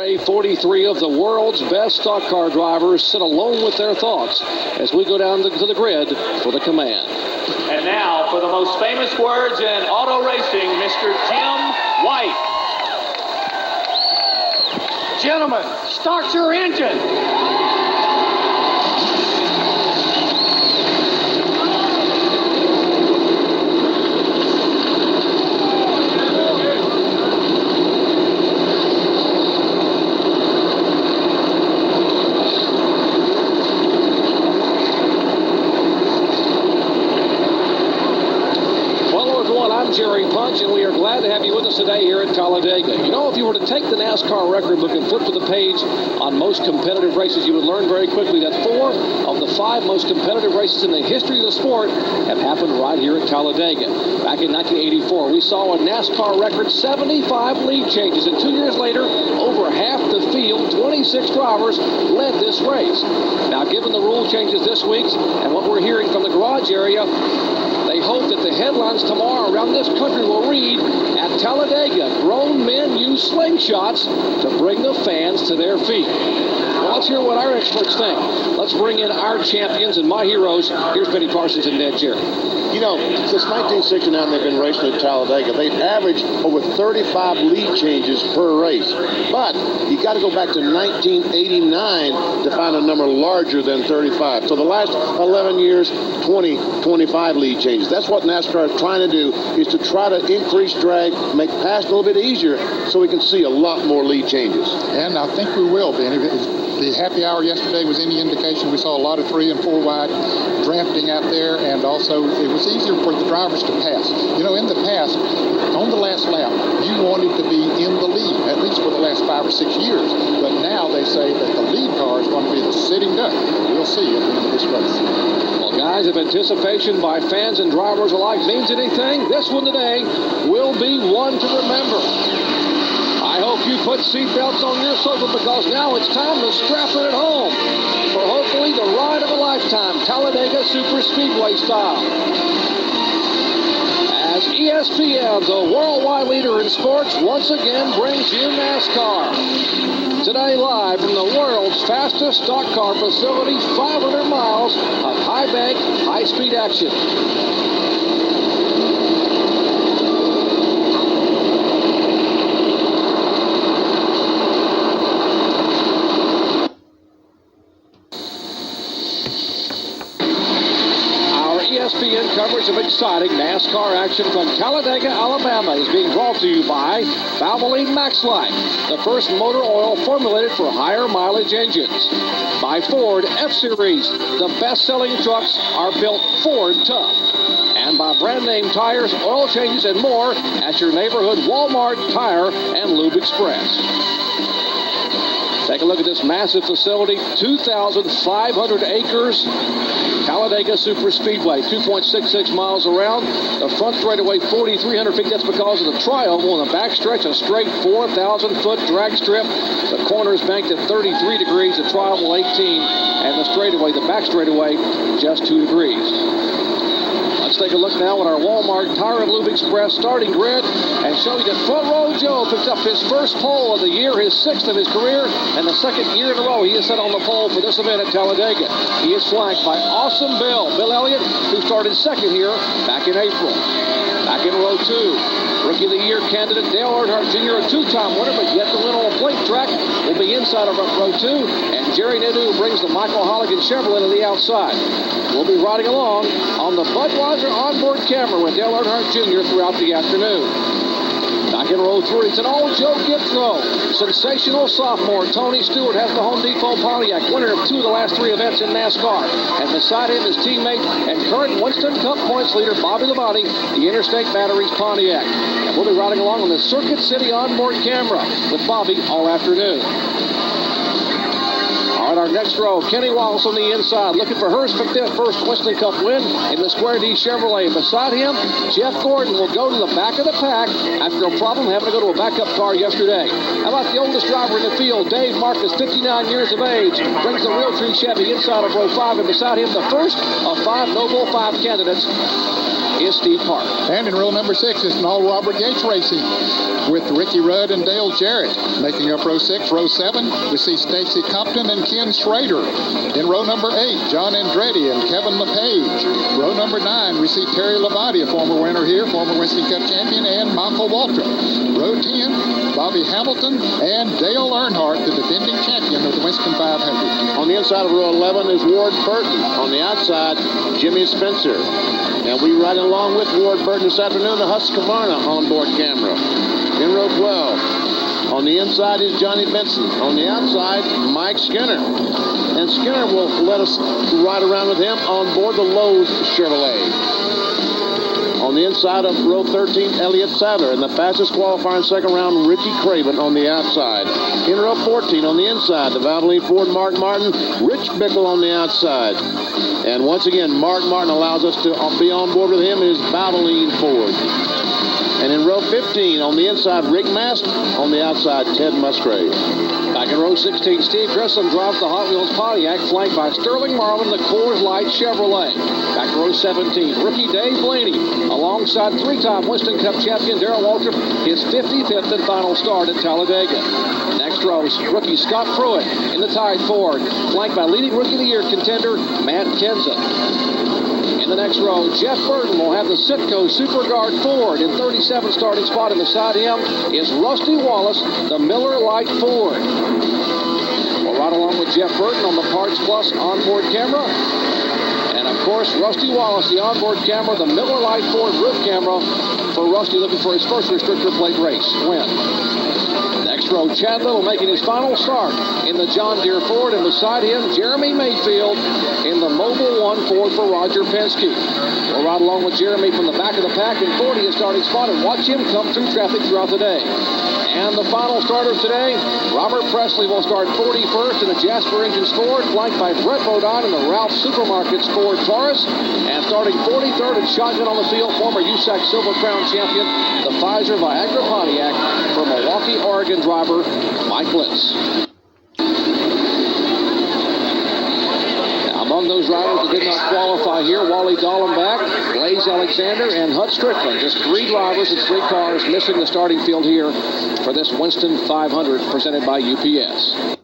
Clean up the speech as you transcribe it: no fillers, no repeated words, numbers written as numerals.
Superspeedway, 43 of the world's best stock car drivers sit alone with their thoughts as we go down to the grid for the command. And now, for the most famous words in auto racing, Mr. Jim White. Gentlemen, start your engine. Jerry Punch, and we are glad to have you with us today here at Talladega. You know, if you were to take the NASCAR record book and flip to the page on most competitive races, you would learn very quickly that 4 of the 5 most competitive races in the history of the sport have happened right here at Talladega. Back in 1984, we saw a NASCAR record 75 lead changes, and 2 years later, over half the field, 26 drivers, led this race. Now, given the rule changes this week and what we're hearing from the garage area, they hope that the headlines tomorrow around this country will read, at Talladega, grown men use slingshots to bring the fans to their feet. Well, let's hear what our experts think. Let's bring in our champions and my heroes. Here's Benny Parsons and Ned Jarrett. You know, since 1969, they've been racing at Talladega. They've averaged over 35 lead changes per race. But you got to go back to 1989 to find a number larger than 35. So the last 11 years, 25 lead changes. That's what NASCAR is trying to do, is to try to increase drag, make passing a little bit easier so we can see a lot more lead changes. And I think we will, Benny. The happy hour yesterday was any indication. We saw a lot of 3 and 4 wide drafting out there, and also it was easier for the drivers to pass. You know, in the past, on the last lap, you wanted to be in the lead, at least for the last 5 or 6 years. But now they say that the lead car is going to be the sitting duck. We'll see at the end of this race. Well, guys, if anticipation by fans and drivers alike means anything, this one today will be one to remember. I hope you put seatbelts on your sofa, because now it's time to strap it at home for hopefully the ride of a lifetime, Talladega Superspeedway style. As ESPN, the worldwide leader in sports, once again brings you NASCAR. Today live from the world's fastest stock car facility, 500 miles of high-bank, high-speed action. ESPN coverage of exciting NASCAR action from Talladega, Alabama is being brought to you by Valvoline MaxLife, the first motor oil formulated for higher mileage engines. By Ford F-Series, the best-selling trucks are built Ford tough. And by brand name tires, oil changes, and more at your neighborhood Walmart Tire and Lube Express. Take a look at this massive facility, 2,500 acres. Talladega Superspeedway, 2.66 miles around. The front straightaway, 4,300 feet. That's because of the tri-oval. On the backstretch, a straight 4,000-foot drag strip. The corners banked at 33 degrees. The tri-oval, 18. And the straightaway, the back straightaway, just 2 degrees. Let's take a look now at our Walmart Tire and Lube Express starting grid and show you that Front Row Joe picked up his first pole of the year, his 6th of his career, and the 2nd year in a row he is set on the pole for this event at Talladega. He is flanked by Awesome Bill Elliott, who started 2nd here back in April. Back in row 2, Rookie of the Year candidate Dale Earnhardt Jr., a 2-time winner, but yet the win on a plate track will be inside of row 2, and Jerry Nadeau brings the Michael Holligan Chevrolet to the outside. We'll be riding along on the Budweiser onboard camera with Dale Earnhardt Jr. throughout the afternoon. Back in row 3, it's an old Joe Gibbs row. Sensational sophomore Tony Stewart has the Home Depot Pontiac, winner of 2 of the last 3 events in NASCAR. And beside him, his teammate and current Winston Cup points leader Bobby Labonte, the Interstate Batteries Pontiac. And we'll be riding along on the Circuit City onboard camera with Bobby all afternoon. All right, our next row, Kenny Wallace on the inside, looking for her first Winston Cup win in the Square D Chevrolet. Beside him, Jeff Gordon will go to the back of the pack after a problem having to go to a backup car yesterday. How about the oldest driver in the field, Dave Marcus, 59 years of age, brings the Realtree Chevy inside of row 5, and beside him, the first of 5 No Bull 5 candidates is Steve Park. And in row number 6 is an all Robert Yates Racing with Ricky Rudd and Dale Jarrett. Making up row 6. Row 7, we see Stacy Compton and Ken Schrader. In row number 8, John Andretti and Kevin LePage. Row number 9, we see Terry Labate, a former winner here, former Winston Cup champion, and Michael Waltrip. Row 10, Bobby Hamilton and Dale Earnhardt, the defending champion of the Winston 500. On the inside of row 11 is Ward Burton. On the outside, Jimmy Spencer. And we ride along with Ward Burton this afternoon, the Husqvarna onboard camera. In row 12, on the inside is Johnny Benson. On the outside, Mike Skinner. And Skinner will let us ride around with him on board the Lowe's Chevrolet. On the inside of row 13, Elliott Sadler. And the fastest qualifier in second round, Richie Craven on the outside. In row 14, on the inside, the Valvoline Ford Mark Martin, Rich Bickle on the outside. And once again, Mark Martin allows us to be on board with him in his Valvoline Ford. And in row 15, on the inside, Rick Mast. On the outside, Ted Musgrave. Back in row 16, Steve Grissom drives the Hot Wheels Pontiac, flanked by Sterling Marlin, the Coors Light Chevrolet. Back in row 17, rookie Dave Blaney, alongside three-time Winston Cup champion Darrell Waltrip, his 55th and final start at Talladega. Next row, rookie Scott Pruitt in the Tide Ford, flanked by leading Rookie of the Year contender Matt Kenseth. In the next row, Jeff Burton will have the Citgo Superguard Ford. In 37th starting spot, and beside him is Rusty Wallace, the Miller Lite Ford. We'll ride along with Jeff Burton on the Parts Plus onboard camera. And, of course, Rusty Wallace, the onboard camera, the Miller Lite Ford roof camera for Rusty looking for his first restrictor plate race win. Next row, Chad Little making his final start in the John Deere Ford, and beside him, Jeremy Mayfield in the Mobil 1 Ford for Roger Penske. We'll ride along with Jeremy from the back of the pack in 40th starting spot and watch him come through traffic throughout the day. And the final starters today, Robert Presley will start 41st in the Jasper Engines Ford, flanked by Brett Bodine in the Ralph Supermarkets Ford Taurus. And starting 43rd and shotgun on the field, former USAC Silver Crown champion, the Pfizer Viagra Pontiac for Milwaukee, Oregon driver Mike Litz. Among those riders that did not qualify here, Wally Dallenbach, Blaze Alexander, and Hut Strickland. Just 3 drivers and 3 cars missing the starting field here for this Winston 500 presented by UPS.